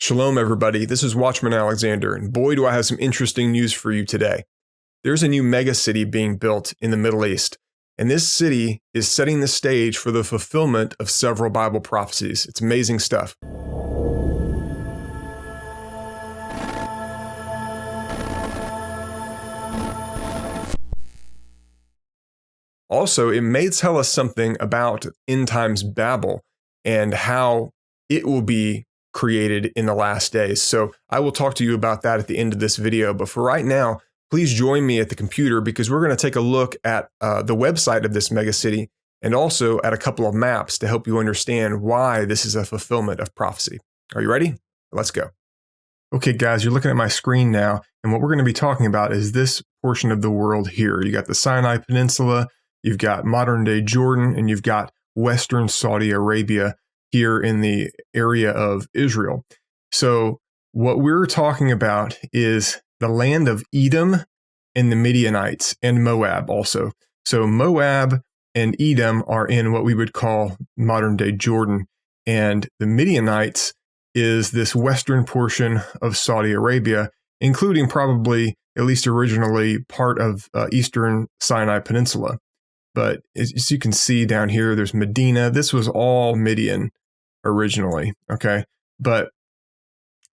Shalom, everybody. This is Watchman Alexander, and boy, do I have some interesting news for you today. There's a new megacity being built in the Middle East, and this city is setting the stage for the fulfillment of several Bible prophecies. It's amazing stuff. Also, it may tell us something about end times Babel and how it will be created in the last days. So I will talk to you about that at the end of this video. But for right now, please join me at the computer because we're going to take a look at the website of this megacity and also at a couple of maps to help you understand why this is a fulfillment of prophecy. Are you ready? Let's go. Okay, guys, you're looking at my screen now. And what we're going to be talking about is this portion of the world here. You got the Sinai Peninsula, you've got modern day Jordan, and you've got Western Saudi Arabia here in the area of Israel. So what we're talking about is the land of Edom and the Midianites and Moab also. So Moab and Edom are in what we would call modern day Jordan. And the Midianites is this western portion of Saudi Arabia, including probably, at least originally, part of eastern Sinai Peninsula. But as you can see down here, there's Medina. This was all Midian originally, okay? But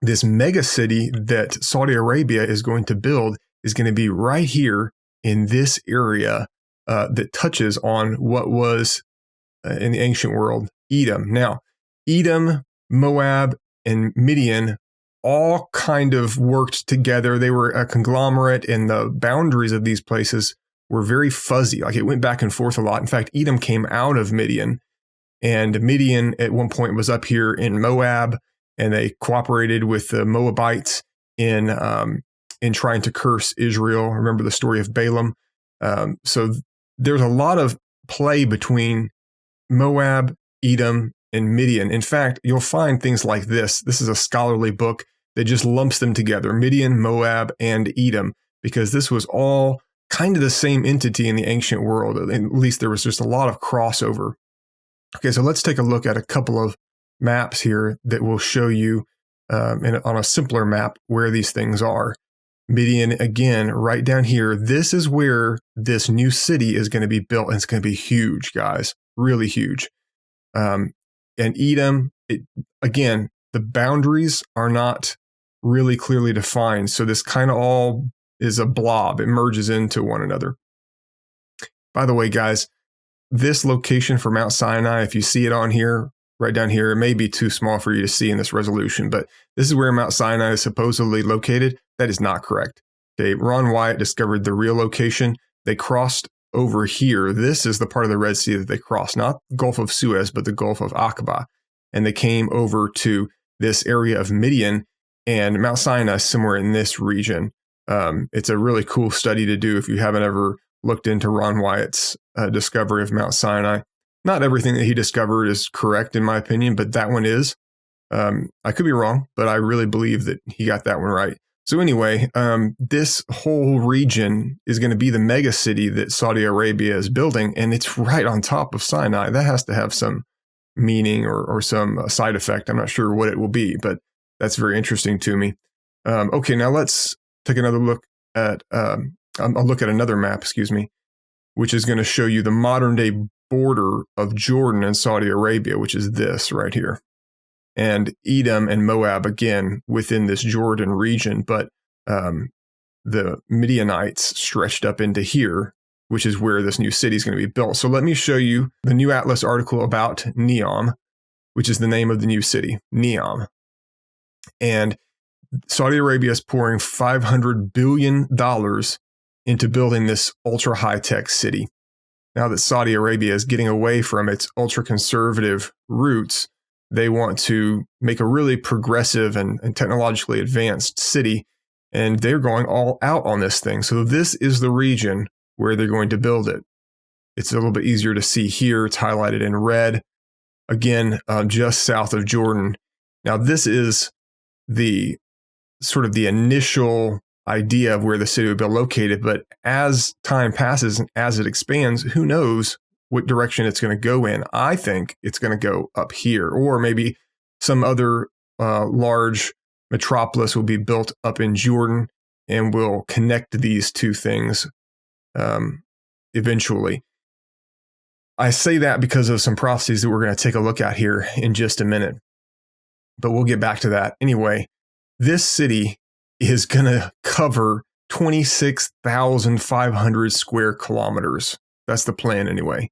this mega city that Saudi Arabia is going to build is going to be right here in this area that touches on what was, in the ancient world, Edom. Now, Edom, Moab, and Midian all kind of worked together. They were a conglomerate, and the boundaries of these places were very fuzzy. Like it went back and forth a lot. In fact, Edom came out of Midian, and Midian at one point was up here in Moab, and they cooperated with the Moabites in trying to curse Israel. Remember the story of Balaam? So there's a lot of play between Moab, Edom, and Midian. In fact, you'll find things like this. This is a scholarly book that just lumps them together, Midian, Moab, and Edom, because this was all kind of the same entity in the ancient world. At least there was just a lot of crossover. Okay, so let's take a look at a couple of maps here that will show you on a simpler map where these things are. Midian, again, right down here. This is where this new city is going to be built, and it's going to be huge, guys, really huge. And Edom, again, the boundaries are not really clearly defined, so this kind of all is a blob. It merges into one another. By the way, guys, this location for Mount Sinai, if you see it on here, right down here, it may be too small for you to see in this resolution, but this is where Mount Sinai is supposedly located. That is not correct. Okay, Ron Wyatt discovered the real location. They crossed over here. This is the part of the Red Sea that they crossed, not the Gulf of Suez, but the Gulf of Aqaba. And they came over to this area of Midian, and Mount Sinai is somewhere in this region. It's a really cool study to do if you haven't ever looked into Ron Wyatt's discovery of Mount Sinai. Not everything that he discovered is correct, in my opinion, but that one is. I could be wrong, but I really believe that he got that one right. So anyway, this whole region is going to be the mega city that Saudi Arabia is building, and it's right on top of Sinai. That has to have some meaning or some side effect. I'm not sure what it will be, but that's very interesting to me. Okay, now let's take another look at I'll look at another map, which is going to show you the modern day border of Jordan and Saudi Arabia, which is this right here. And Edom and Moab, again, within this Jordan region, but the Midianites stretched up into here, which is where this new city is going to be built. So let me show you the New Atlas article about Neom, which is the name of the new city, Neom. And Saudi Arabia is pouring $500 billion into building this ultra high-tech city. Now that Saudi Arabia is getting away from its ultra-conservative roots, they want to make a really progressive and technologically advanced city, and they're going all out on this thing. So this is the region where they're going to build it. It's a little bit easier to see here. It's highlighted in red, again, just south of Jordan. Now, this is the sort of the initial idea of where the city would be located, but as time passes and as it expands, who knows what direction it's going to go in. I think it's going to go up here, or maybe some other large metropolis will be built up in Jordan and will connect these two things eventually. I say that because of some prophecies that we're going to take a look at here in just a minute, but we'll get back to that. Anyway, this city is going to cover 26,500 square kilometers. That's the plan anyway.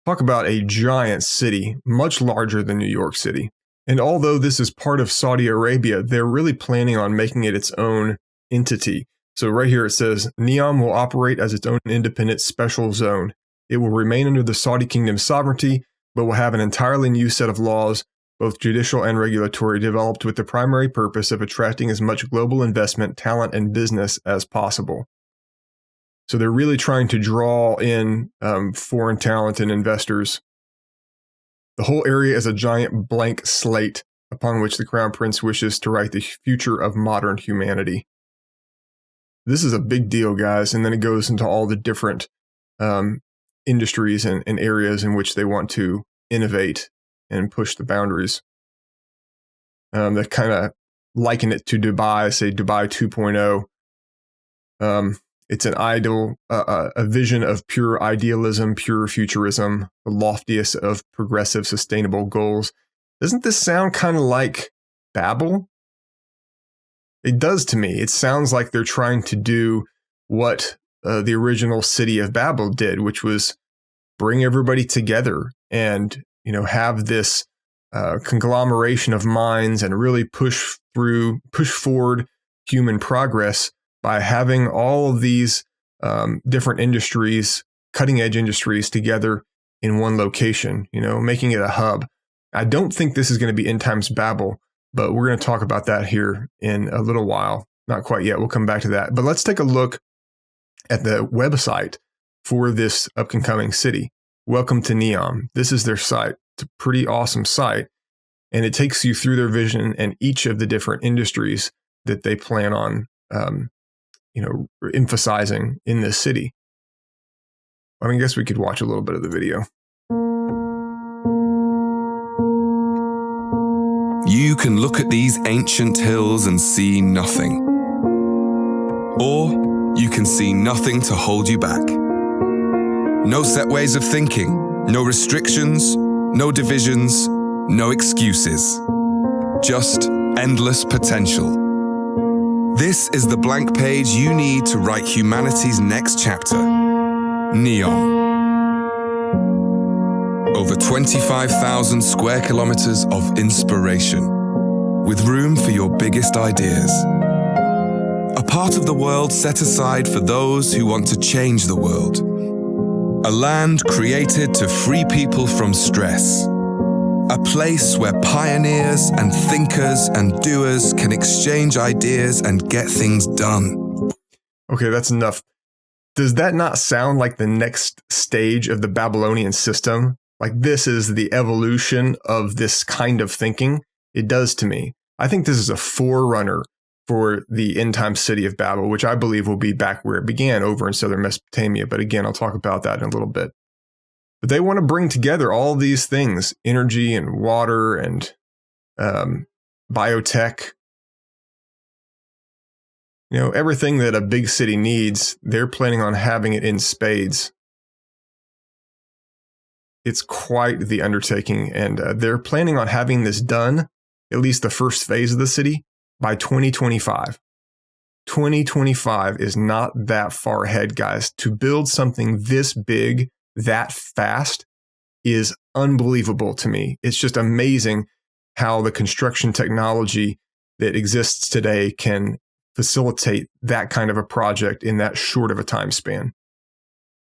Talk about a giant city, much larger than New York City. And although this is part of Saudi Arabia, they're really planning on making it its own entity. So right here it says, Neom will operate as its own independent special zone. It will remain under the Saudi kingdom's sovereignty, but will have an entirely new set of laws, both judicial and regulatory, developed with the primary purpose of attracting as much global investment, talent, and business as possible. So they're really trying to draw in foreign talent and investors. The whole area is a giant blank slate upon which the Crown Prince wishes to write the future of modern humanity. This is a big deal, guys. And then it goes into all the different industries and areas in which they want to innovate and push the boundaries. They kind of liken it to Dubai, say Dubai 2.0. It's an ideal, a vision of pure idealism, pure futurism, the loftiest of progressive, sustainable goals. Doesn't this sound kind of like Babel? It does to me. It sounds like they're trying to do what the original city of Babel did, which was bring everybody together and, have this conglomeration of minds and really push forward human progress by having all of these different industries, cutting edge industries together in one location, making it a hub. I don't think this is going to be end times Babel, but we're going to talk about that here in a little while. Not quite yet. We'll come back to that. But let's take a look at the website for this up-and-coming city. Welcome to Neom. This is their site. It's a pretty awesome site, and it takes you through their vision and each of the different industries that they plan on emphasizing in this city. I guess we could watch a little bit of the video. You can look at these ancient hills and see nothing. Or you can see nothing to hold you back. No set ways of thinking, no restrictions, no divisions, no excuses. Just endless potential. This is the blank page you need to write humanity's next chapter. Neom. Over 25,000 square kilometers of inspiration, with room for your biggest ideas. A part of the world set aside for those who want to change the world. A land created to free people from stress. A place where pioneers and thinkers and doers can exchange ideas and get things done. Okay, that's enough. Does that not sound like the next stage of the Babylonian system? Like this is the evolution of this kind of thinking? It does to me. I think this is a forerunner for the end time city of Babel, which I believe will be back where it began over in southern Mesopotamia. But again, I'll talk about that in a little bit. But they want to bring together all these things, energy and water and biotech. Everything that a big city needs, they're planning on having it in spades. It's quite the undertaking, and they're planning on having this done, at least the first phase of the city, by 2025. 2025 is not that far ahead, guys. To build something this big, that fast, is unbelievable to me. It's just amazing how the construction technology that exists today can facilitate that kind of a project in that short of a time span.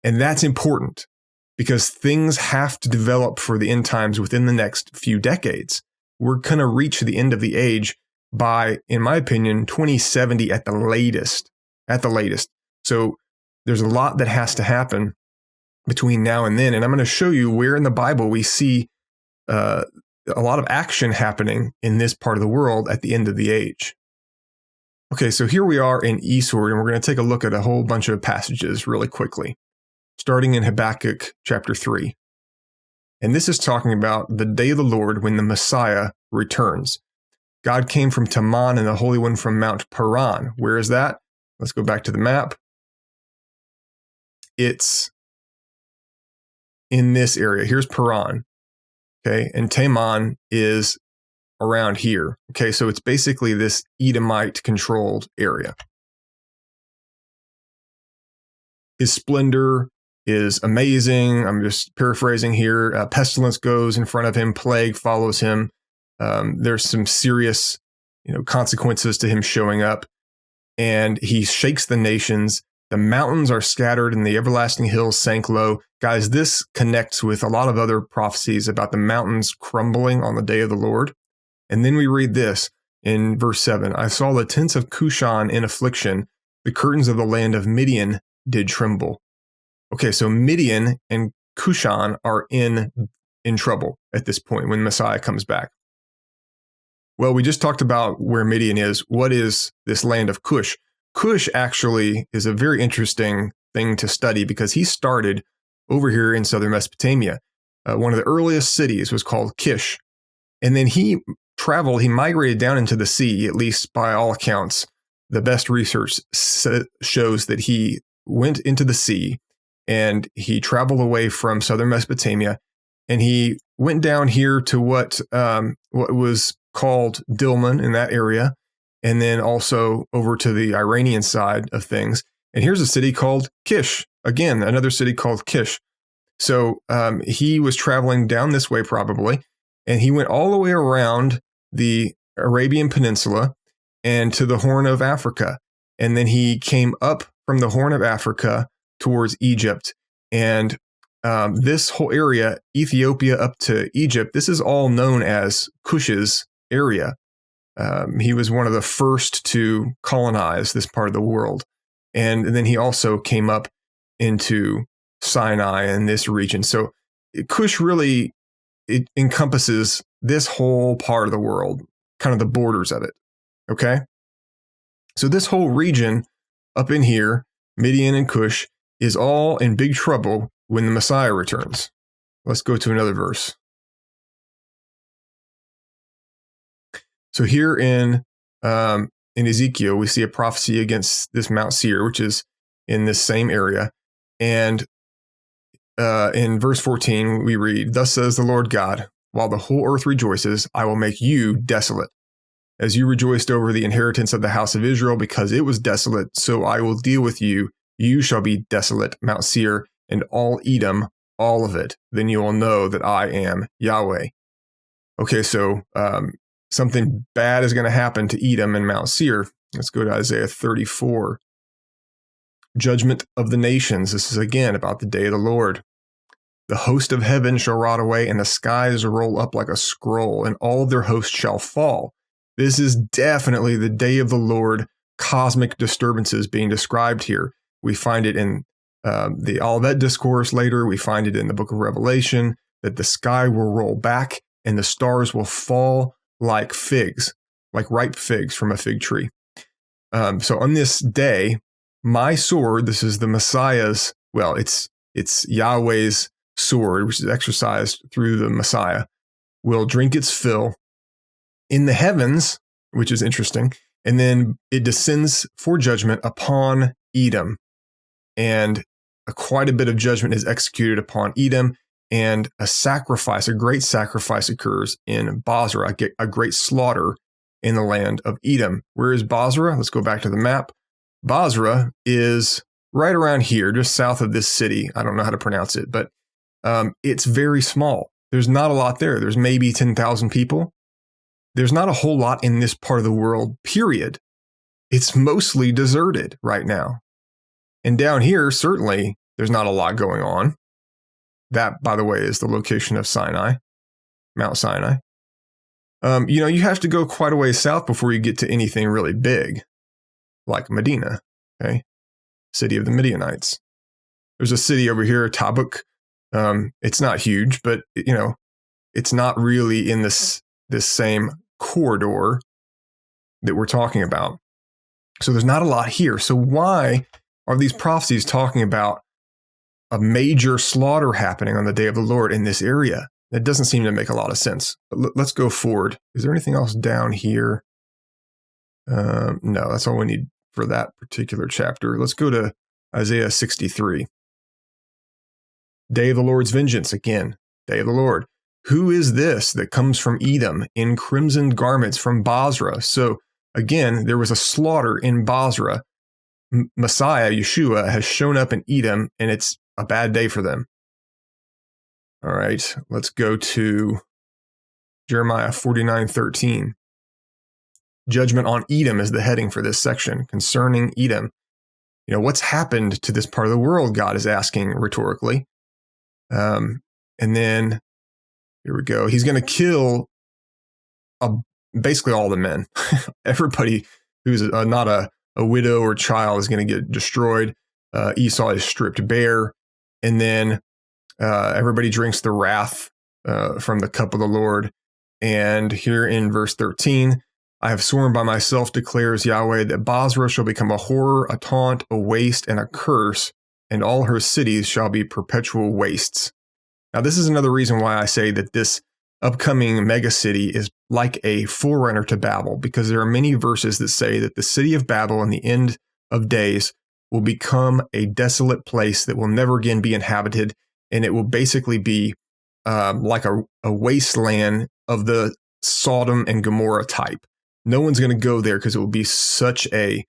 And that's important because things have to develop for the end times within the next few decades. We're going to reach the end of the age by, in my opinion, 2070 at the latest. So there's a lot that has to happen between now and then. And I'm going to show you where in the Bible we see a lot of action happening in this part of the world at the end of the age. Okay, so here we are in Eastward, and we're going to take a look at a whole bunch of passages really quickly, starting in Habakkuk chapter 3. And this is talking about the day of the Lord when the Messiah returns. God came from Taman and the Holy One from Mount Paran. Where is that? Let's go back to the map. It's in this area. Here's Paran. Okay. And Taman is around here. Okay. So it's basically this Edomite controlled area. His splendor is amazing. I'm just paraphrasing here. Pestilence goes in front of him. Plague follows him. There's some serious, consequences to him showing up. And he shakes the nations. The mountains are scattered and the everlasting hills sank low. Guys, this connects with a lot of other prophecies about the mountains crumbling on the day of the Lord. And then we read this in verse 7. I saw the tents of Cushan in affliction. The curtains of the land of Midian did tremble. Okay, so Midian and Cushan are in trouble at this point when Messiah comes back. Well, we just talked about where Midian is. What is this land of Cush? Cush actually is a very interesting thing to study because he started over here in southern Mesopotamia. One of the earliest cities was called Kish. And then he migrated down into the sea, at least by all accounts. The best research shows that he went into the sea and he traveled away from southern Mesopotamia and he went down here to what was called Dilmun in that area, and then also over to the Iranian side of things. And here's a city called Kish. Again, another city called Kish. So he was traveling down this way probably, and he went all the way around the Arabian Peninsula and to the Horn of Africa. And then he came up from the Horn of Africa towards Egypt. And this whole area, Ethiopia up to Egypt, this is all known as Cush's area. He was one of the first to colonize this part of the world. And then he also came up into Sinai and this region. So Cush really, it encompasses this whole part of the world, kind of the borders of it. Okay? So this whole region up in here, Midian and Cush, is all in big trouble when the Messiah returns. Let's go to another verse. So here in Ezekiel, we see a prophecy against this Mount Seir, which is in this same area. And in verse 14, we read, Thus says the Lord God, while the whole earth rejoices, I will make you desolate. As you rejoiced over the inheritance of the house of Israel, because it was desolate, so I will deal with you. You shall be desolate, Mount Seir, and all Edom, all of it. Then you will know that I am Yahweh. Okay, so something bad is going to happen to Edom and Mount Seir. Let's go to Isaiah 34. Judgment of the nations. This is again about the day of the Lord. The host of heaven shall rot away, and the skies roll up like a scroll, and all their hosts shall fall. This is definitely the day of the Lord, cosmic disturbances being described here. We find it in the Olivet Discourse later. We find it in the book of Revelation, that the sky will roll back and the stars will fall like figs, like ripe figs from a fig tree. So on this day, my sword, this is the Messiah's, well, it's Yahweh's sword, which is exercised through the Messiah, will drink its fill in the heavens, which is interesting. And then it descends for judgment upon Edom. And quite a bit of judgment is executed upon Edom. And a great sacrifice occurs in Bozrah, a great slaughter in the land of Edom. Where is Bozrah? Let's go back to the map. Bozrah is right around here, just south of this city. I don't know how to pronounce it, but it's very small. There's not a lot there. There's maybe 10,000 people. There's not a whole lot in this part of the world, period. It's mostly deserted right now. And down here, certainly, there's not a lot going on. That, by the way, is the location of Sinai, Mount Sinai. You have to go quite a ways south before you get to anything really big, like Medina, okay? City of the Midianites. There's a city over here, Tabuk. It's not huge, but, it's not really in this same corridor that we're talking about. So there's not a lot here. So why are these prophecies talking about a major slaughter happening on the day of the Lord in this area? It doesn't seem to make a lot of sense. But let's go forward. Is there anything else down here? No, that's all we need for that particular chapter. Let's go to Isaiah 63. Day of the Lord's vengeance. Again, day of the Lord. Who is this that comes from Edom in crimsoned garments from Basra? So again, there was a slaughter in Basra. Messiah, Yeshua, has shown up in Edom, and it's a bad day for them. All right, let's go to Jeremiah 49:13. Judgment on Edom is the heading for this section concerning Edom. What's happened to this part of the world? God is asking rhetorically. And then here we go. He's going to kill basically all the men. Everybody who's not a widow or child is going to get destroyed. Esau is stripped bare. And then everybody drinks the wrath from the cup of the Lord. And here in verse 13, I have sworn by myself, declares Yahweh, that Basra shall become a horror, a taunt, a waste, and a curse, and all her cities shall be perpetual wastes. Now, this is another reason why I say that this upcoming megacity is like a forerunner to Babel, because there are many verses that say that the city of Babel in the end of days will become a desolate place that will never again be inhabited, and it will basically be like a wasteland of the Sodom and Gomorrah type. No one's going to go there because it will be such a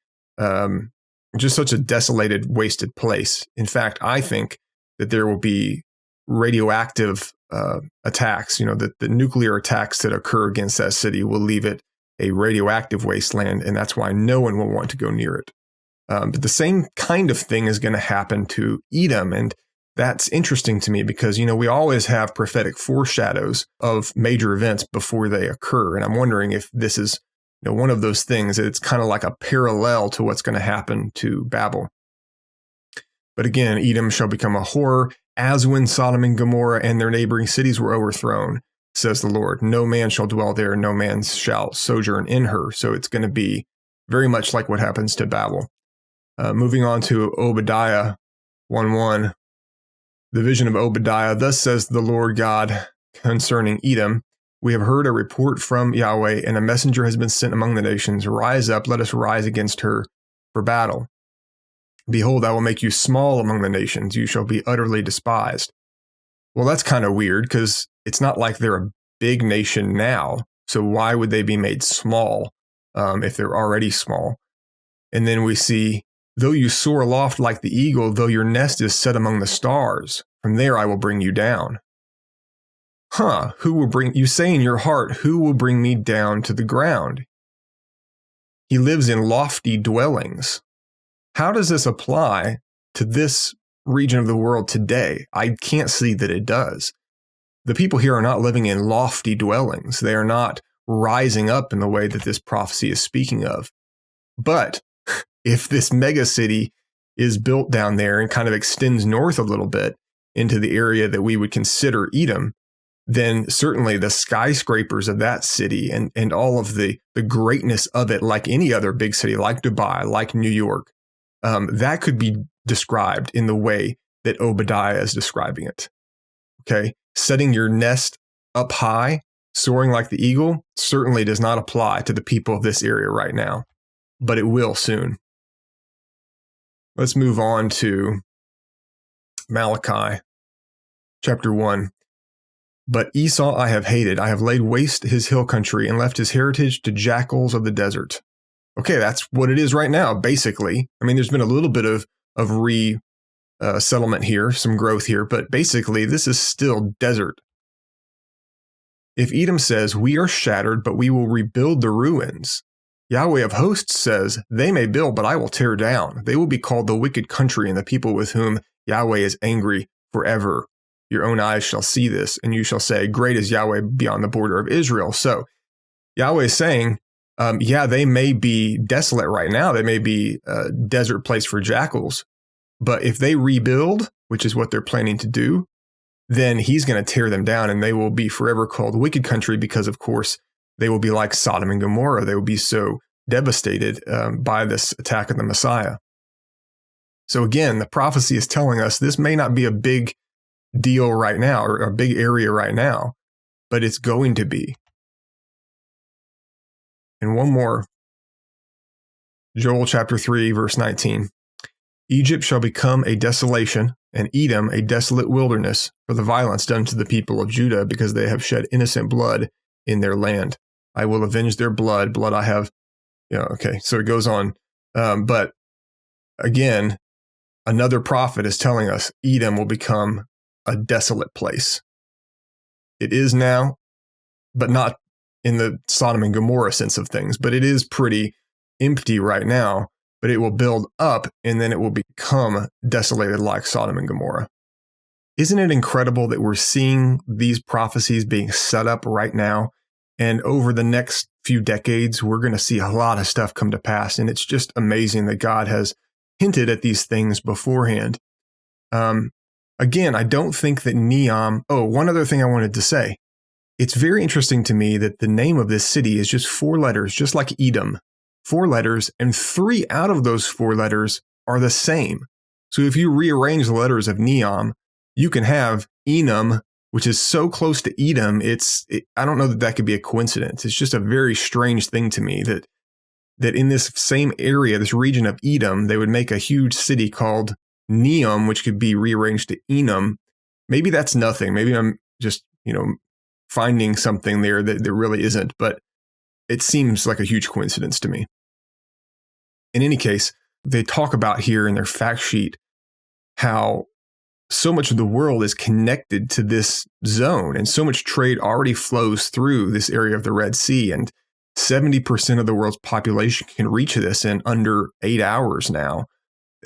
desolated, wasted place. In fact, I think that there will be radioactive attacks. That the nuclear attacks that occur against that city will leave it a radioactive wasteland, and that's why no one will want to go near it. But the same kind of thing is going to happen to Edom, and that's interesting to me because, we always have prophetic foreshadows of major events before they occur, and I'm wondering if this is one of those things that it's kind of like a parallel to what's going to happen to Babel. But again, Edom shall become a horror, as when Sodom and Gomorrah and their neighboring cities were overthrown, says the Lord. No man shall dwell there, no man shall sojourn in her. So it's going to be very much like what happens to Babel. Moving on to Obadiah 1:1. The vision of Obadiah, thus says the Lord God concerning Edom, we have heard a report from Yahweh, and a messenger has been sent among the nations. Rise up, let us rise against her for battle. Behold, I will make you small among the nations. You shall be utterly despised. Well, that's kind of weird because it's not like they're a big nation now. So why would they be made small if they're already small? And then we see, though you soar aloft like the eagle, though your nest is set among the stars, from there I will bring you down. Who will bring, you say in your heart, who will bring me down to the ground? He lives in lofty dwellings. How does this apply to this region of the world today? I can't see that it does. The people here are not living in lofty dwellings. They are not rising up in the way that this prophecy is speaking of. But if this megacity is built down there and kind of extends north a little bit into the area that we would consider Edom, then certainly the skyscrapers of that city and all of the greatness of it, like any other big city, like Dubai, like New York, that could be described in the way that Obadiah is describing it. Okay, setting your nest up high, soaring like the eagle, certainly does not apply to the people of this area right now, but it will soon. Let's move on to Malachi, chapter 1. But Esau I have hated. I have laid waste his hill country and left his heritage to jackals of the desert. Okay, that's what it is right now, basically. I mean, there's been a little bit of settlement here, some growth here, but basically this is still desert. If Edom says, we are shattered, but we will rebuild the ruins, Yahweh of hosts says, they may build, but I will tear down. They will be called the wicked country and the people with whom Yahweh is angry forever. Your own eyes shall see this, and you shall say, great is Yahweh beyond the border of Israel. So Yahweh is saying, they may be desolate right now. They may be a desert place for jackals. But if they rebuild, which is what they're planning to do, then he's going to tear them down and they will be forever called wicked country because, of course, they will be like Sodom and Gomorrah. They will be so devastated by this attack of the Messiah. So again, the prophecy is telling us this may not be a big deal right now or a big area right now, but it's going to be. And one more. Joel chapter 3, verse 19. Egypt shall become a desolation, and Edom a desolate wilderness, for the violence done to the people of Judah, because they have shed innocent blood in their land. I will avenge their blood I have. Okay, so it goes on. But again, another prophet is telling us Edom will become a desolate place. It is now, but not in the Sodom and Gomorrah sense of things, but it is pretty empty right now, but it will build up and then it will become desolated like Sodom and Gomorrah. Isn't it incredible that we're seeing these prophecies being set up right now? And over the next few decades, we're going to see a lot of stuff come to pass. And it's just amazing that God has hinted at these things beforehand. Again, I don't think that Neom. Oh, one other thing I wanted to say. It's very interesting to me that the name of this city is just 4 letters, just like Edom. 4 letters, and 3 out of those 4 letters are the same. So if you rearrange the letters of Neom, you can have Enum, which is so close to Edom. I don't know that could be a coincidence. It's just a very strange thing to me that in this same area, this region of Edom, they would make a huge city called Neom, which could be rearranged to Enum. Maybe that's nothing. Maybe I'm just, finding something there that really isn't, but it seems like a huge coincidence to me. In any case, they talk about here in their fact sheet how so much of the world is connected to this zone, and so much trade already flows through this area of the Red Sea, and 70% of the world's population can reach this in under 8 hours now.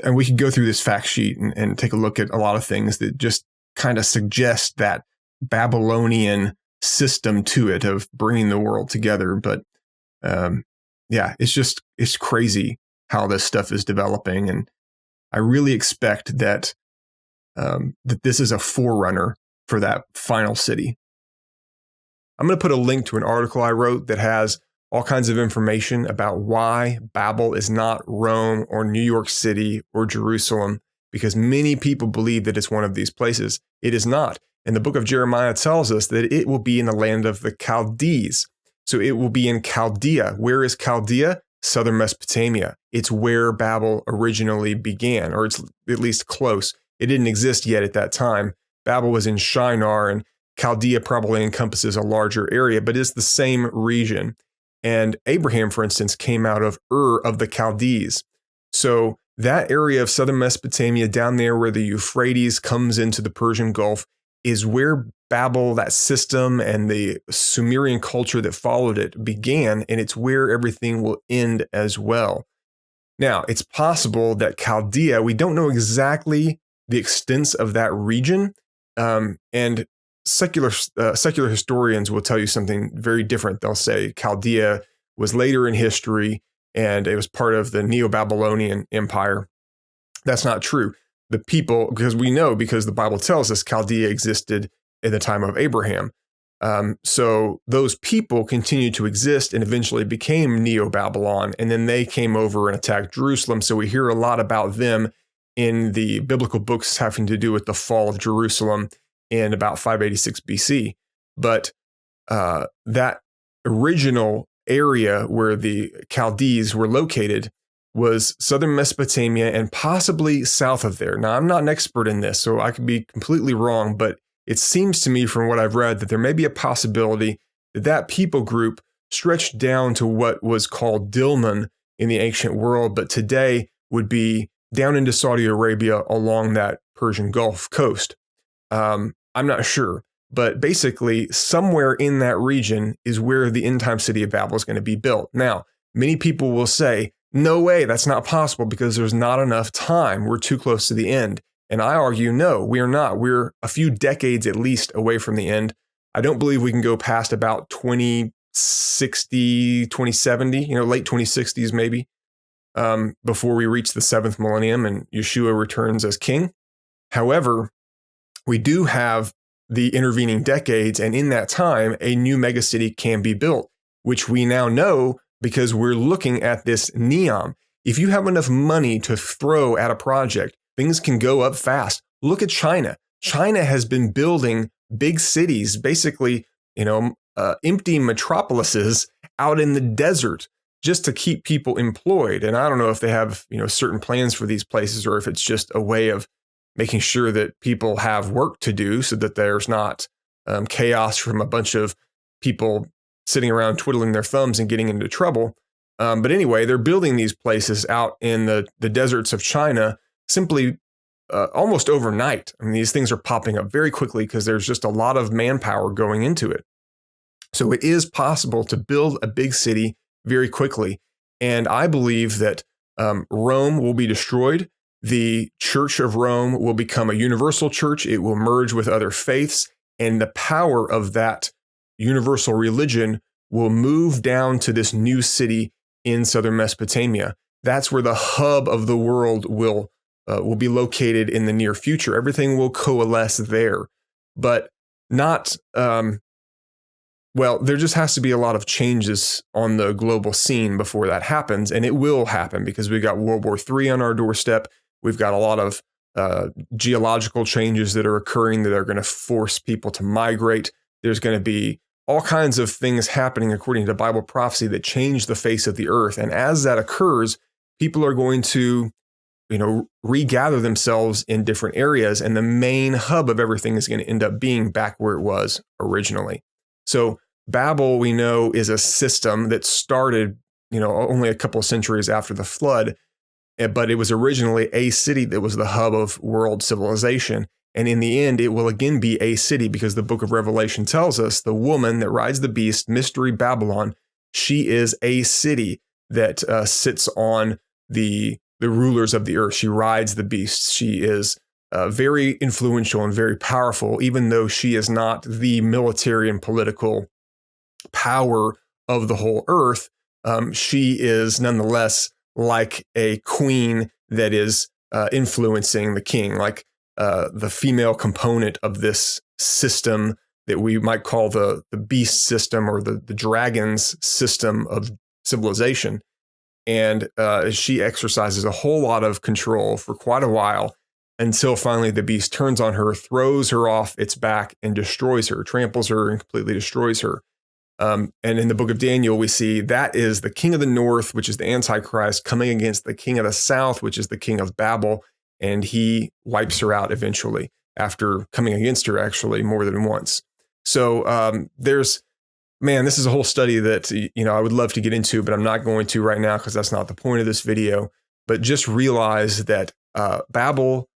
And we could go through this fact sheet and take a look at a lot of things that just kind of suggest that Babylonian system to it of bringing the world together. But it's crazy how this stuff is developing. And I really expect that this is a forerunner for that final city. I'm going to put a link to an article I wrote that has all kinds of information about why Babel is not Rome or New York City or Jerusalem, because many people believe that it's one of these places. It is not. And the book of Jeremiah tells us that it will be in the land of the Chaldees. So it will be in Chaldea. Where is Chaldea? Southern Mesopotamia. It's where Babel originally began, or it's at least close. It didn't exist yet at that time. Babel was in Shinar, and Chaldea probably encompasses a larger area, but it's the same region. And Abraham, for instance, came out of Ur of the Chaldees. So that area of southern Mesopotamia down there where the Euphrates comes into the Persian Gulf is where Babel, that system, and the Sumerian culture that followed it began, and it's where everything will end as well. Now, it's possible that Chaldea, we don't know exactly the extents of that region, and secular historians will tell you something very different. They'll say Chaldea was later in history, and it was part of the Neo-Babylonian Empire. That's not true. The people, because the Bible tells us Chaldea existed in the time of Abraham. So those people continued to exist and eventually became Neo-Babylon, and then they came over and attacked Jerusalem. So we hear a lot about them in the biblical books having to do with the fall of Jerusalem in about 586 BC. But that original area where the Chaldees were located was southern Mesopotamia and possibly south of there. Now, I'm not an expert in this, so I could be completely wrong, but it seems to me from what I've read that there may be a possibility that that people group stretched down to what was called Dilmun in the ancient world, but today would be down into Saudi Arabia along that Persian Gulf coast. I'm not sure, but basically somewhere in that region is where the end-time city of Babel is going to be built. Now, many people will say, no way, that's not possible because there's not enough time. We're too close to the end. And I argue, no, we are not. We're a few decades at least away from the end. I don't believe we can go past about 2060, 2070, late 2060s maybe, before we reach the 7th millennium and Yeshua returns as king. However, we do have the intervening decades, and in that time, a new megacity can be built, which we now know because we're looking at this Neom. If you have enough money to throw at a project, things can go up fast. Look at China. China has been building big cities basically empty metropolises out in the desert just to keep people employed. And I don't know if they have, certain plans for these places or if it's just a way of making sure that people have work to do so that there's not chaos from a bunch of people sitting around twiddling their thumbs and getting into trouble. But anyway, they're building these places out in the deserts of China simply almost overnight. I mean, these things are popping up very quickly because there's just a lot of manpower going into it. So it is possible to build a big city very quickly. And I believe that Rome will be destroyed. The Church of Rome will become a universal church. It will merge with other faiths. And the power of that universal religion will move down to this new city in southern Mesopotamia. That's where the hub of the world will be located in the near future. Everything will coalesce there, but not, there just has to be a lot of changes on the global scene before that happens. And it will happen because we've got World War III on our doorstep. We've got a lot of geological changes that are occurring that are going to force people to migrate. There's going to be all kinds of things happening according to Bible prophecy that change the face of the earth. And as that occurs, people are going to, regather themselves in different areas. And the main hub of everything is going to end up being back where it was originally. So Babel, we know, is a system that started, only a couple of centuries after the flood, but it was originally a city that was the hub of world civilization. And in the end, it will again be a city because the book of Revelation tells us the woman that rides the beast, Mystery Babylon, she is a city that sits on the rulers of the earth. She rides the beast. She is very influential and very powerful, even though she is not the military and political power of the whole earth. She is nonetheless like a queen that is influencing the king, like the female component of this system that we might call the beast system or the dragon's system of civilization. And she exercises a whole lot of control for quite a while until finally the beast turns on her, throws her off its back and destroys her, tramples her and completely destroys her. And in the book of Daniel, we see that is the king of the north, which is the Antichrist, coming against the king of the south, which is the king of Babel. And he wipes her out eventually after coming against her actually more than once. So this is a whole study that, I would love to get into, but I'm not going to right now because that's not the point of this video. But just realize that Babel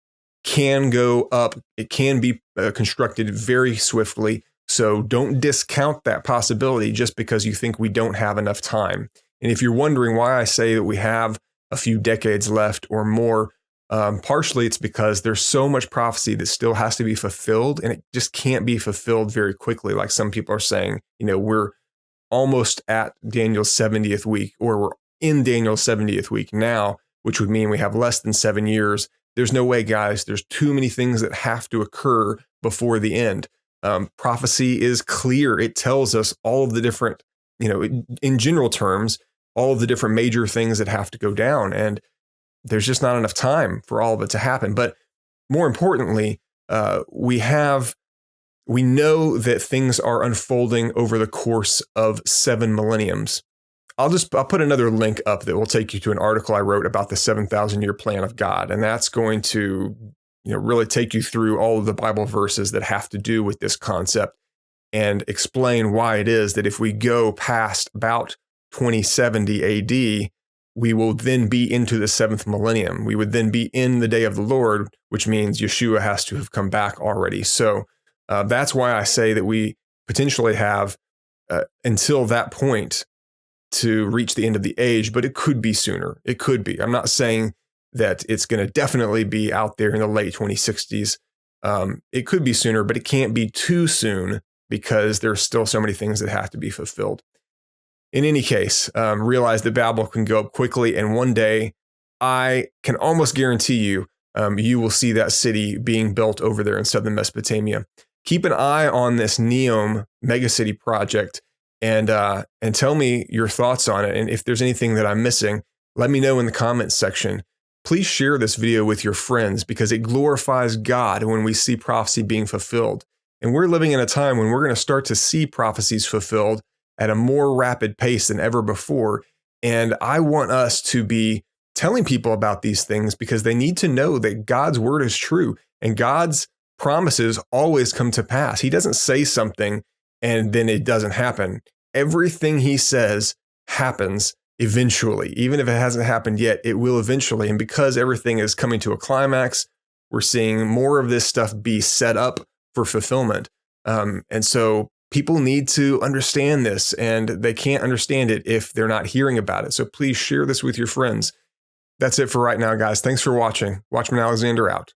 can go up. It can be constructed very swiftly. So don't discount that possibility just because you think we don't have enough time. And if you're wondering why I say that we have a few decades left or more, partially it's because there's so much prophecy that still has to be fulfilled, and it just can't be fulfilled very quickly. Like some people are saying, we're almost at Daniel's 70th week, or we're in Daniel's 70th week now, which would mean we have less than 7 years. There's no way, guys. There's too many things that have to occur before the end. Prophecy is clear. It tells us all of the different, in general terms, all of the different major things that have to go down. And there's just not enough time for all of it to happen. But more importantly, we know that things are unfolding over the course of 7 millenniums. I'll put another link up that will take you to an article I wrote about the 7,000-year plan of God. And that's going to, really take you through all of the Bible verses that have to do with this concept and explain why it is that if we go past about 2070 AD, we will then be into the 7th millennium. We would then be in the day of the Lord, which means Yeshua has to have come back already. So that's why I say that we potentially have until that point to reach the end of the age, but it could be sooner. It could be. I'm not saying that it's going to definitely be out there in the late 2060s. It could be sooner, but it can't be too soon because there's still so many things that have to be fulfilled. In any case, realize that Babel can go up quickly, and one day I can almost guarantee you, you will see that city being built over there in southern Mesopotamia. Keep an eye on this Neom megacity project and tell me your thoughts on it. And if there's anything that I'm missing, let me know in the comments section. Please share this video with your friends because it glorifies God when we see prophecy being fulfilled. And we're living in a time when we're going to start to see prophecies fulfilled at a more rapid pace than ever before. And I want us to be telling people about these things because they need to know that God's word is true and God's promises always come to pass. He doesn't say something and then it doesn't happen. Everything he says happens eventually. Even if it hasn't happened yet, it will eventually. And because everything is coming to a climax, we're seeing more of this stuff be set up for fulfillment. And so people need to understand this, and they can't understand it if they're not hearing about it. So please share this with your friends. That's it for right now, guys. Thanks for watching. Watchman Alexander out.